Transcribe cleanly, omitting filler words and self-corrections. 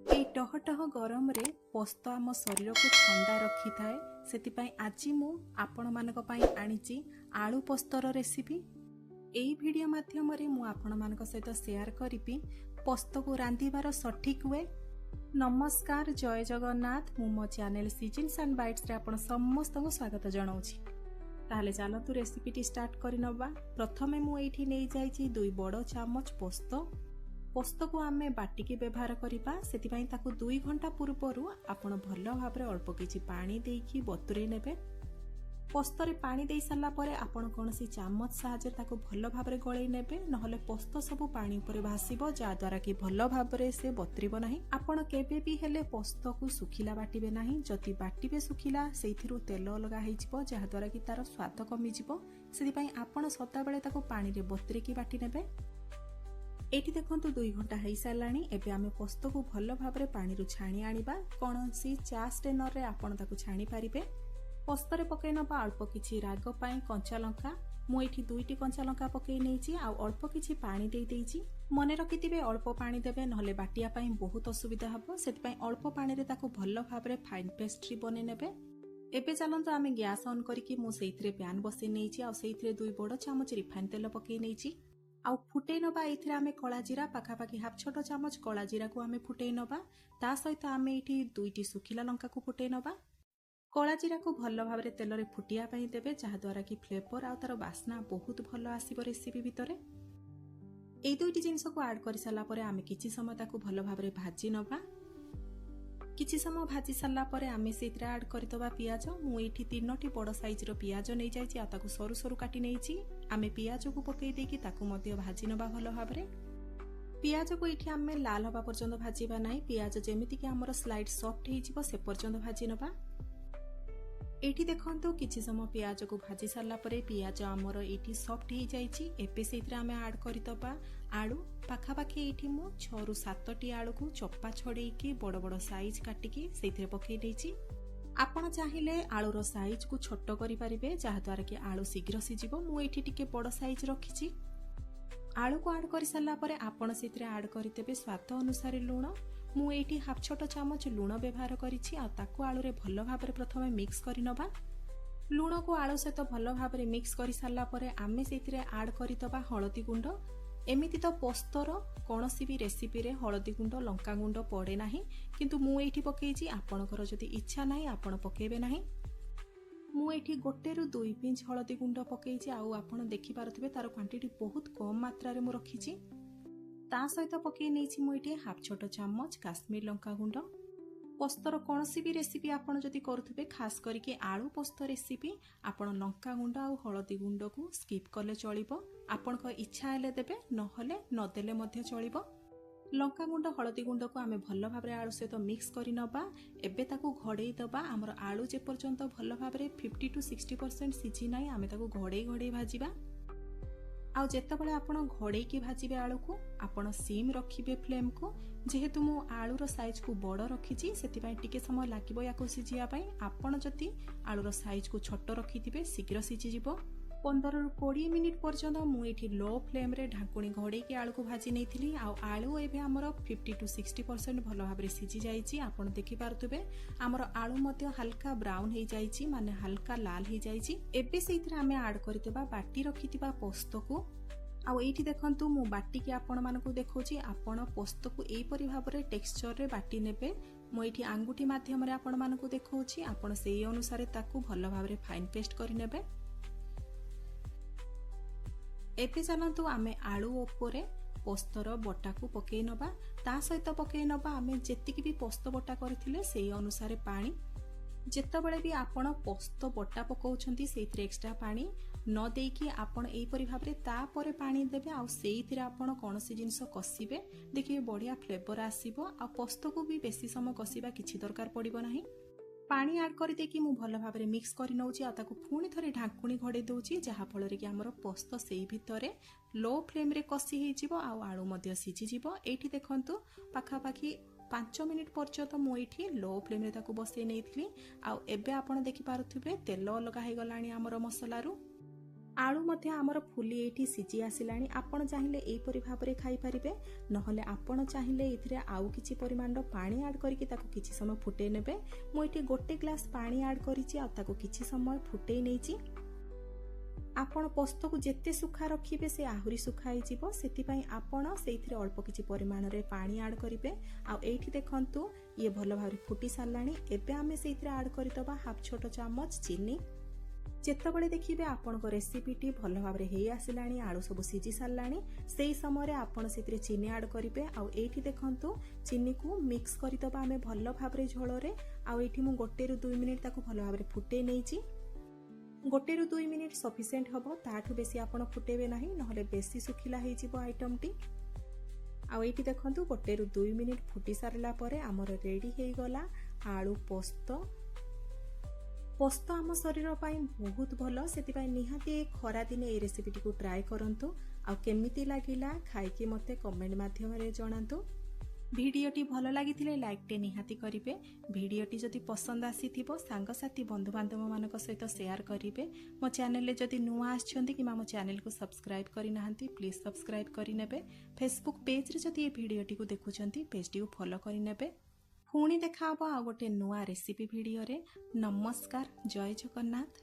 এই टहटह गरम रे पोस्त आम शरीर को ठंडा रखी थाए सेतिपाई आज मु आपण मानक पई आनिची आलू पोस्तर रेसिपी। एई वीडियो माध्यम रे मु आपण मानक सहित शेयर करिपि पोस्त को रांधिबार सठिक वे। नमस्कार, जय जगन्नाथ। मु मो चैनल सीजन्स एंड बाइट्स रे आपण समस्त को स्वागत जणाउछि। ताहले चलतु रेसिपीटी स्टार्ट करिनबा। प्रथमे मु एठी नै जाइछि 2 बड़ चामच पोस्त। पोस्त को आमे बाटिकी व्यवहार करिबा, सेतिपाई ताकु 2 घंटा पूर्वरु आपण भलो भाबरे अल्प किछि पानी देइकी बतुरै नेबे। पोस्तरे पानी देई सारला परे आपण कोनसी चामच साहाय्य ताकु भलो भाबरे गळै नेबे, नहले पोस्त सब पानी ऊपर भासिबो जा द्वारा कि भलो भाबरे से बतरिबो नाही। आपण केबे भी हेले पोस्त को सुखिला बाटिबे नाही। जति बाटिबे सुखिला सेइथिरु तेल अलगा हेइजिबो जा द्वारा कि तार स्वाद कमी जिवो। सेतिपाई आपण सदा बेले ताकु पानी रे बतरै कि बाटी नेबे। एठी देखंतु 2 घंटा हेई सारलानी। एबे आमे पोस्त को भलो भाबरे पानी रु छाणी आनिबा। कोनसी चा स्ट्रेनर रे आपण ताकु छाणी पारिबे। पोस्तरे पकै नबा अल्प किछि राग पई कंचा लंका। मु एठी 2टी कंचा लंका पकै नेइछि आ अल्प किछि पानी देई देइछि। मने रखिथिबे अल्प पानी देबे, नहले बाटिया पई बहुत असुविधा हबो। सेति पई अल्प पानी रे ताकु भलो भाबरे फाइन पेस्ट्री बने नेबे। एबे चलंतु आमे गैस ऑन करिकि मु सेइथिरे पैन बसै नेइछि आ सेइथिरे 2 बड़ चामच रिफाइन तेल पकै नेइछि। आउ फुटै नबा। एथिरे आमे कला जीरा पाखापाखि हाफ छोट चामच कला जीरा को आमे फुटै नबा। ता सहित आमे एठी 2टी सुखिला लंका को फुटै नबा। कला जीरा को भलो भाबरे तेल रे फुटिया पई देबे, जहा द्वारा कि फ्लेवर आ तार बास्ना बहुत भलो आसीबो रेसिपी भितरे। एई 2टी जिंस को ऐड करि साला परे आमे किछि समय ताकू भलो भाबरे भाजी नबा। किछि समय भाजी सारला परे आमे सेतिरा ऐड करितबा पियाज। मु एठी 3टी बड़ साइज रो पियाज नै जाइछि आ ताकू सरू सरू काटी नैछि। आमे पियाज को पकै देकी ताकू मध्य भाजी नबा भलो भाबरे। पियाज को एठी आमे लाल हबा पर्यंत भाजीबा नाही। पियाज जेमिति कि हमर स्लाइड सॉफ्ट हे जिवो से पर्यंत भाजी नबा। एठी देखंतु किछि समय पियाज को भाजी सारला परे पियाज हमर एठी सॉफ्ट हे जाइछि। एपे सेतिरा आमे ऐड करितबा आलू। पाखापाखि एठी मु 6 रु 7टी आलू को चप्पा छडेइकी बड़ बड़ साइज काटिकी सेतिरे पकै देइछि। आपण चाहिले आलू रो साइज को छोटो करि परिबे, जहा द्वारा कि आलू शीघ्र सिजिबो। मु एठी टिके बड़ साइज रखिछि। आलू को ऐड करि सारला परे आपण सेतिरे ऐड करितेबे स्वाद अनुसार लूण। मु एठी हाफ छोट चामच लूण व्यवहार करिछि आ ताकू आलू रे भलो भाबरे प्रथमे मिक्स करि नबा। लूण को आलू सहित भलो भाबरे मिक्स करि सारला परे आमे सेतिरे ऐड करितबा हळदी गुंड। एमिति तो पोस्तर कोनोसी भी रेसिपी रे हळदी गुंड लंका गुंड पड़े नाही, किंतु मु एठी पकेइछि। आपणकर जदि इच्छा नाही आपण पकेबे नाही। मु एठी 1 रु 2 पिंच हळदी गुंड पकेइछि। आउ आपण देखि पारथिबे तार क्वांटिटी बहुत कम मात्रा रे मु रखिछि। ता सहित पकै नेछि मु एठी हाफ छोट चामच काश्मीर लंका गुंड। पोस्तर कोनोसी भी रेसिपी आपण जदि करूथिबे, खास करके आलू पोस्त रेसिपी, आपण लंका गुंड आ हळदी गुंड को स्किप कले चलिबो। आपणक इच्छा हेले देबे, नहले न देले मध्ये चलिबो। लंका गुंड हळदी गुंड को आमे भलो भाबरे आलू सहित मिक्स करि नबा। एबे ताकू घोड़ेई दबा। हमर आलू जे पर्यंत भलो भाबरे 50 टू 60% सिझी नाही, आमे ताकू घोड़ेई घोड़ेई भाजिबा। आउ जेतेबेले आपण घोड़ेई की भाजिबे आलू को, आपण सिम रखिबे फ्लेम को। जेहेतु मु आलू रो साइज को बड़ रखिछि, सेति टिके समय लागिबो याको सिझिया पई। आपण जति आलू रो साइज को छोट रखिथिबे शीघ्र सिझि जिवो। 15 रु 20 मिनिट पर्यंत मु एठी लो फ्लेम रे ढाकुणी घोड़ेई की आलू को भाजी नैथिली। आउ आलू एबे हमर 50 टू 60% भलो भाबरे सिझि जाइछि। आपण देखि पारथुबे हमर आलू मध्ये हल्का ब्राउन हे जाइछि, माने हल्का लाल हे जाइछि। एबे सेइथिरे आमे ऐड करितबा बाटी रखितबा पोस्त को। आउ एठी देखंतु मु बाटी की आपण मानको देखौछि। आपण पोस्त को एई परि भाबरे टेक्सचर रे बाटी नेबे। मु एठी आंगुठी माध्यम रे आपण मानको देखौछि। आपण सेई अनुसार ताकू भलो भाबरे फाइन पेस्ट करि नेबे। एते चलंतु आमे आलू ओपरे पोस्तर बटा को पकै नबा। ता सहित पकै नबा आमे जेतिकी भी पोस्त बटा करथिले सेई अनुसार पानी। जेतेबेले भी आपण पोस्त बटा पकाउछंती सेइथिरे एक्स्ट्रा पानी न देकी आपण एई परि भाबरे ता परे पानी देबे। आ सेइथिरे आपण कोनोसी जिंस कसिबे, देखिबे बढ़िया फ्लेवर आसीबो। आ पोस्त को भी बेसी समय कसिबा किछि दरकार पड़िबो नाही। पानी ऐड करि देकी मु भलो भाबरे मिक्स करि नउछि। आ ताकू पुणी थरे ढाकुणी घोड़े दउछि, जहा फल रे कि हमर पोस्त सेई भितरे लो फ्लेम रे कसी हे जिवो। आ आलू मध्ये सिझि जिवो। एठी देखंतु पाखापाखि 5 मिनिट पर्यंत मु एठी लो फ्लेम रे ताकू बसै नैथिली। आ एबे आपण देखि पारुथिबे तेल अलगा हे गलाणी हमर मसला रु। आलू मध्य आमर फुली एठी सिझी आसिलानी। आपण चाहिले एहीपरि भाबरे खाई परिबे, नहले आपण चाहिले एथिरे आउ किछि परिमाणर पानी ऐड करिकि ताको किछि समय फुटेइ नेबे। मु एठी गोटे ग्लास पानी ऐड करिछि आ ताको किछि समय फुटेइ नेछि। आपण पोस्त को जेते सुखा रखिबे से आहुरी सुखा ही जीवो, सेतिपई आपण सेइथिरे अल्प किछि परिमाणरे पानी ऐड करिबे। आ एठी देखंतु ये भलो भाबरे फुटी सारलानी। एबे आमे सेइथिरे ऐड करितबा हाफ छोटो चामच चीनी। जेतबेले देखिबे आपनको रेसिपीटी भलो भाबरे हेई आसिलानी, आलू सब सिझी सारलानी, सेई समय आपण सेतिरे चीनी ऐड करिबे। आ एठी देखंतु चीनी को मिक्स करितबा आमे भलो भाबरे झोलरे। आ एठी मु 1 ରୁ 2 मिनिट ताको भलो भाबरे फुटेइ नेछि। 1 ରୁ 2 मिनिट सफिशिएंट हबो, ताठू बेसी आपण फुटेबे नाही, नहले बेसी सुखिला हेई जिवो आइटमटी। आ एठी देखंतु 1 ରୁ 2 मिनिट फुटी सारला परे हमर रेडी हेई गला आलू पोस्त। पोस्त आम शरीर पाई बहुत भलो, सेतिपाई निहाती खरा दिने ए रेसिपीटी को ट्राई करंतु। आ केमिति लागिला खाइके मते कमेंट माध्यम रे जणांतु। भिडियोटी भलो लागिथिले लाइक टे निहाती करिवे। भिडियोटी जदि पसंद आसीथिबो सांगसाथी बंधु बांधव मानक सहित शेयर करिवे। मो चैनल ले जदि नुआ आछंती कि मो चैनल को सब्सक्राइब करि नाहंती प्लीज सब्सक्राइब करि नेबे। फेसबुक पेज रे जदि ए भिडियोटी को देखुचंती पेजटी को फॉलो करि नेबे। पुणी देखा हबो आ गोटे नुआ रेसिपी भिडियो रे। नमस्कार, जय जगन्नाथ।